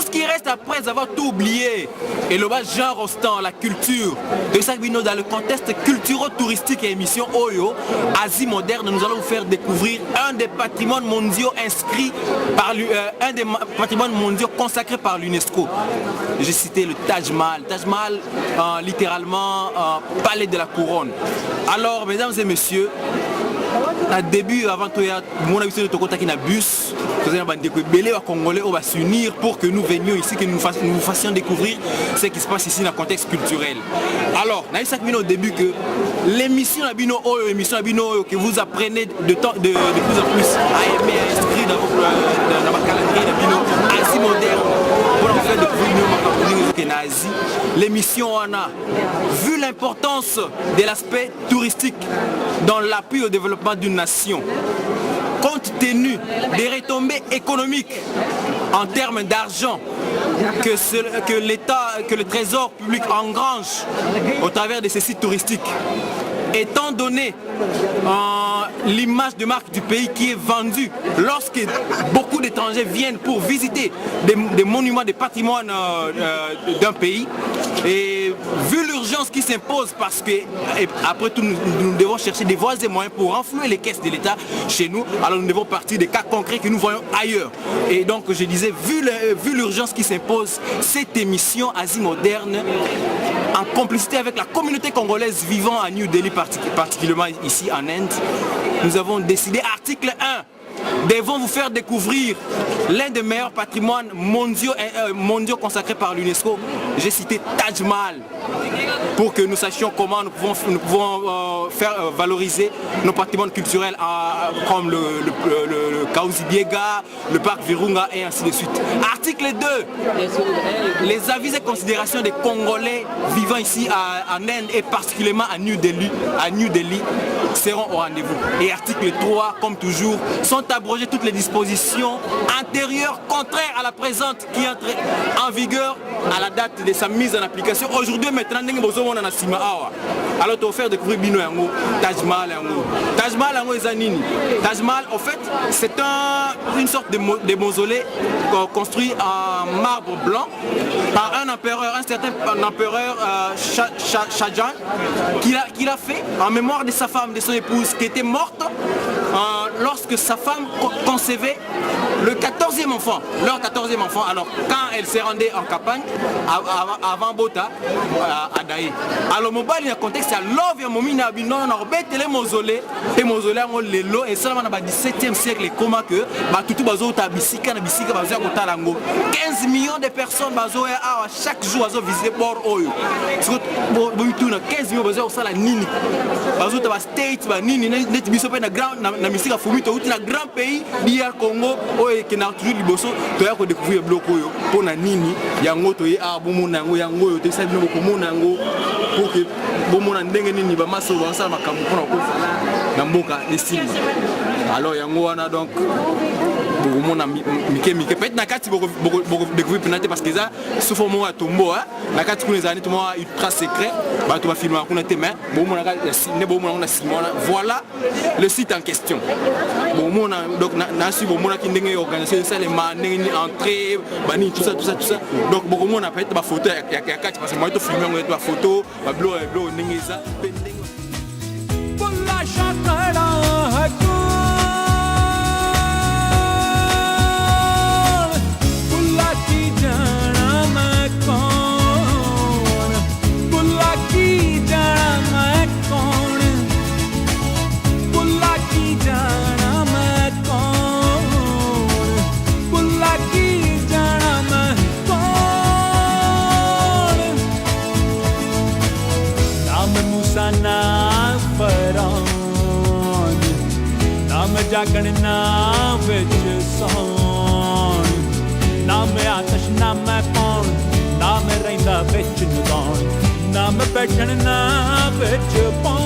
tout ce qui reste après avoir tout oublié. Et le bas genre Rostand, la culture. De ça, dans le contexte culturo-touristique et émission Oyo, Asie moderne, nous allons vous faire découvrir un des patrimoines mondiaux inscrits par un des patrimoines mondiaux consacrés par l'UNESCO. J'ai cité le Taj Mahal. Taj Mahal, littéralement, palais de la couronne. Alors, mesdames et messieurs, au début, avant tout, mon avis de Tokota qui n'a bus, les Congolais va s'unir pour que nous venions ici, que nous vous fassions découvrir ce qui se passe ici dans le contexte culturel. Alors, on a dit au début que l'émission que vous apprenez de plus en plus à aimer, à inscrire dans votre calendrier de Asie moderne, pour en faire découvrir Asie. L'émission on a vu l'importance de l'aspect touristique dans l'appui au développement d'une nation. Compte tenu des retombées économiques en termes d'argent que l'État, que le trésor public engrange au travers de ces sites touristiques, étant donné l'image de marque du pays qui est vendue lorsque beaucoup d'étrangers viennent pour visiter des monuments, des patrimoines d'un pays, et vu l'urgence qui s'impose, parce que après tout nous devons chercher des voies et moyens pour renflouer les caisses de l'État chez nous, alors nous devons partir des cas concrets que nous voyons ailleurs. Et donc je disais, vu l'urgence qui s'impose, cette émission Asie moderne, en complicité avec la communauté congolaise vivant à New Delhi, particulièrement ici en Inde, nous avons décidé, article 1, devons vous faire découvrir l'un des meilleurs patrimoines mondiaux consacrés par l'UNESCO. J'ai cité Taj Mahal, pour que nous sachions comment nous pouvons faire valoriser nos patrimoines culturels comme le Kaouzi Biega, le parc Virunga et ainsi de suite. Article 2, les avis et considérations des Congolais vivant ici en Inde et particulièrement à New Delhi seront au rendez-vous. Et article 3, comme toujours, sont abrogées toutes les dispositions antérieures contraires à la présente qui entre en vigueur à la date de sa mise en application. Aujourd'hui, maintenant, alors tu vas faire découvrir Bino Yango, Taj Mahal Yango. Taj Mahal Yango et Zanini. Taj Mahal, en fait, c'est une sorte de mausolée construit en marbre blanc par un certain empereur Shahjahan, qui l'a fait en mémoire de sa femme, de son épouse, qui était morte lorsque sa femme concevait le 14e enfant, leur 14e enfant. Alors quand elle s'est rendue en campagne, avant Bota, à Daï. Alors mon bal, il y a un contexte, il y a l'offre, il y a mon mina, il y a un mausolée, et mausolée, et seulement dans le 17e siècle, comment que, tout le monde a 15 millions de personnes chaque jour visiter Port Oyo. 15 millions de personnes à Nini. States, Nini, un grand pays, DR Congo, qui n'a toujours le bosso, tu as découvert le bloc pour Nini, il y a un autre, il y a un autre, il y a un autre, il y a un autre, pour que bon Nini va masser dans sa macabre pour Namboka estime. Alors il y a un autre donc. Peut-être nakati découvrir pénalité parce que ça sous forme à tombeau nakati pour les années tout le monde ultra secret bah tu vas filmer à connaître mais voilà le site en question bon donc na suivre mon qui ndenge organiser ça les manéni entrée bani tout ça donc beaucoup mon a peut-être ba photo ya kati parce que moi to filmer on va photo ba blow ndenge ça bolla shakara जागण नाम विच सौण नाम आतश नाम पौण नाम रहिंदा विच नुदाण नाम बैठण नाम विच पौण